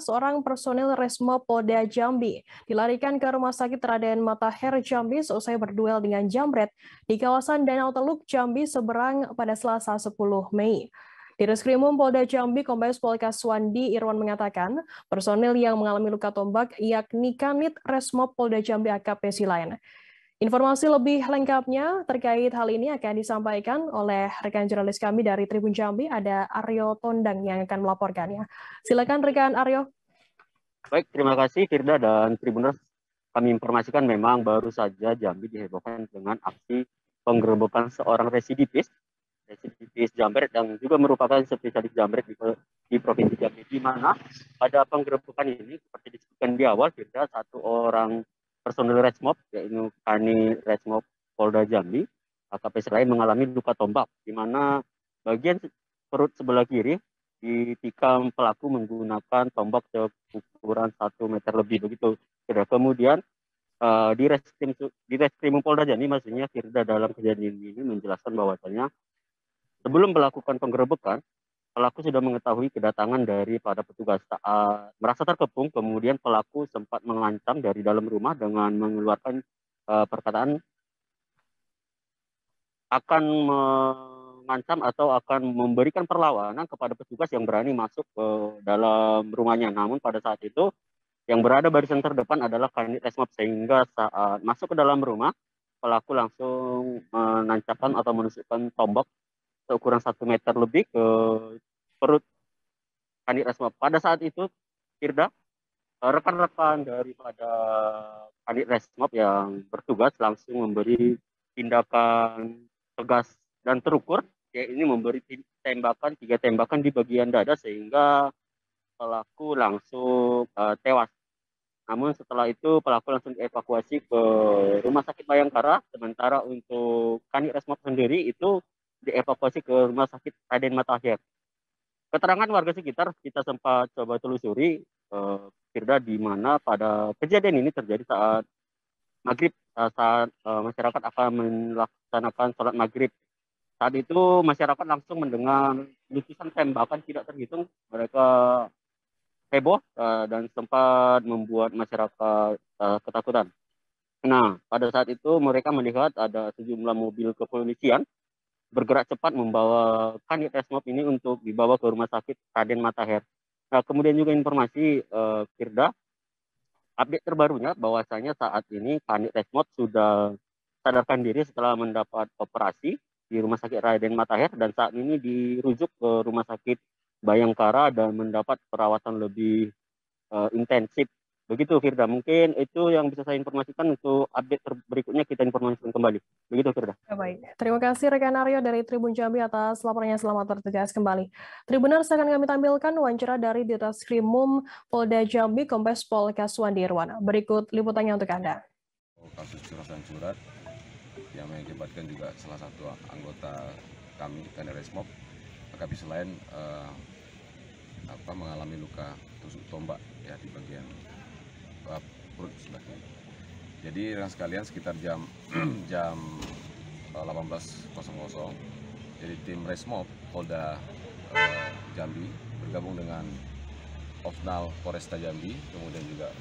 seorang personil Resmob Polda Jambi dilarikan ke Rumah Sakit Raden Matahir Jambi seusai berduel dengan jambret di kawasan Danau Teluk Jambi seberang pada Selasa 10 Mei. Di Reskrimum Polda Jambi, Kombes Pol Kaswandi Irwan mengatakan, personil yang mengalami luka tombak yakni Kanit Resmob Polda Jambi AKP Silayan. Informasi lebih lengkapnya terkait hal ini akan disampaikan oleh rekan jurnalis kami dari Tribun Jambi, ada Aryo Tondang yang akan melaporkannya. Silakan rekan Aryo. Baik, terima kasih Firda dan Tribuners. Kami informasikan memang baru saja Jambi dihebohkan dengan aksi penggerebekan seorang residivis jambret yang juga merupakan spesialis jambret di Provinsi Jambi, di mana pada penggerebekan ini seperti disebutkan di awal, Firda, satu orang personil Resmob, yaitu Kani Resmob Polda Jambi, AKP Selain mengalami luka tombak, di mana bagian perut sebelah kiri ditikam pelaku menggunakan tombak seukuran 1 meter lebih begitu. Kemudian di Reskrimum Polda Jambi, maksudnya Firda, dalam kejadian ini menjelaskan bahwasanya sebelum melakukan penggerebekan, pelaku sudah mengetahui kedatangan daripada petugas. Saat merasa terkepung, kemudian pelaku sempat mengancam dari dalam rumah dengan mengeluarkan perkataan akan mengancam atau akan memberikan perlawanan kepada petugas yang berani masuk ke dalam rumahnya. Namun pada saat itu yang berada barisan terdepan adalah Kanit Resmob, sehingga saat masuk ke dalam rumah, pelaku langsung menancapkan atau menusukkan tombak seukuran 1 meter lebih ke perut Kanit Resmob. Pada saat itu, Firda, rekan-rekan daripada Kanit Resmob yang bertugas langsung memberi tindakan tegas dan terukur, yaitu memberi 3 tembakan di bagian dada sehingga pelaku langsung tewas. Namun setelah itu pelaku langsung dievakuasi ke Rumah Sakit Bayangkara, sementara untuk Kanit Resmob sendiri itu dievakuasi ke Rumah Sakit Raden Matahir. Keterangan warga sekitar kita sempat coba telusuri, Firda, di mana pada kejadian ini terjadi saat maghrib, saat masyarakat akan melaksanakan sholat maghrib. Saat itu masyarakat langsung mendengar letusan tembakan tidak terhitung. Mereka heboh dan sempat membuat masyarakat ketakutan. Nah, pada saat itu mereka melihat ada sejumlah mobil kepolisian bergerak cepat membawa Kanit Resmob ini untuk dibawa ke Rumah Sakit Raden Matahir. Nah, kemudian juga informasi Firda, update terbarunya bahwasanya saat ini Kanit Resmob sudah sadarkan diri setelah mendapat operasi di Rumah Sakit Raden Matahir dan saat ini dirujuk ke Rumah Sakit Bayangkara dan mendapat perawatan lebih intensif. Begitu Firda, mungkin itu yang bisa saya informasikan. Untuk update berikutnya kita informasikan kembali. Begitu Firda. Baik, terima kasih rekan Aryo dari Tribun Jambi atas laporannya. Selamat bertugas kembali. Tribuners, akan kami tampilkan wawancara dari Ditreskrimum Polda Jambi, Kombes Pol Kaswandi Irwan. Berikut liputannya untuk Anda. Kasus kekerasan curat yang mengakibatkan juga salah satu anggota kami, Kanit Resmob, AKP Selain mengalami luka tusuk tombak ya di bagian perut sebelah kiri. Jadi rekan sekalian, sekitar jam 18.00, jadi tim Resmob Polda Jambi bergabung dengan Opsnal Polresta Jambi, kemudian juga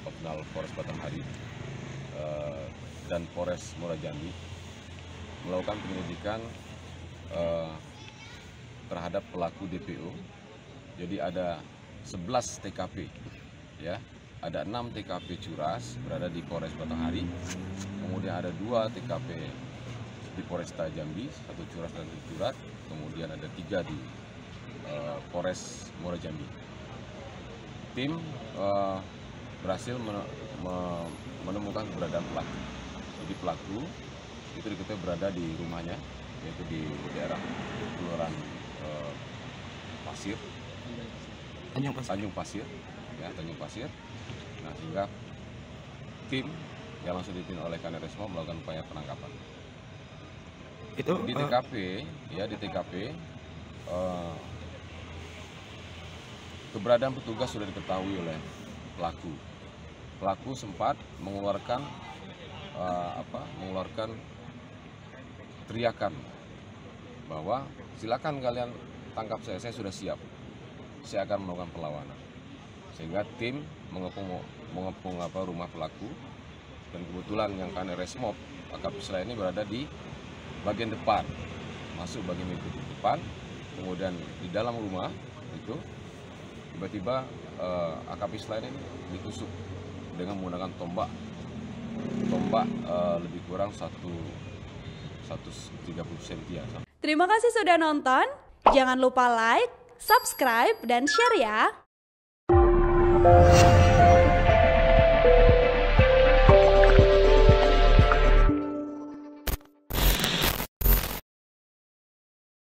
Opsnal Polres Batanghari dan Polres Muara Jambi melakukan penyelidikan terhadap pelaku DPO. Jadi ada 11 TKP, ya, ada 6 TKP curas berada di Polres Batanghari, kemudian ada 2 TKP di Polresta Jambi, 1 curas dan 1 curat, kemudian ada 3 di Polres Muara Jambi. Tim berhasil menemukan keberadaan pelaku. Jadi pelaku itu diketahui berada di rumahnya, yaitu di daerah Kelurahan Pasir, Tanjung Pasir, ya, Tanjung Pasir. Nah, sehingga tim yang langsung dipimpin oleh Kanit Resmob melakukan upaya penangkapan. Itu di TKP, ya, di TKP keberadaan petugas sudah diketahui oleh pelaku. Pelaku sempat mengeluarkan teriakan bahwa silakan kalian tangkap saya sudah siap, saya akan melakukan perlawanan. sehingga tim mengepung rumah pelaku, dan kebetulan yang kami resmob AKP Selain ini berada di bagian depan, masuk bagian pintu depan, kemudian di dalam rumah itu tiba-tiba AKP Selain ini ditusuk dengan menggunakan tombak lebih kurang 130 cm ya. Terima kasih sudah nonton. Jangan lupa like, subscribe, dan share ya.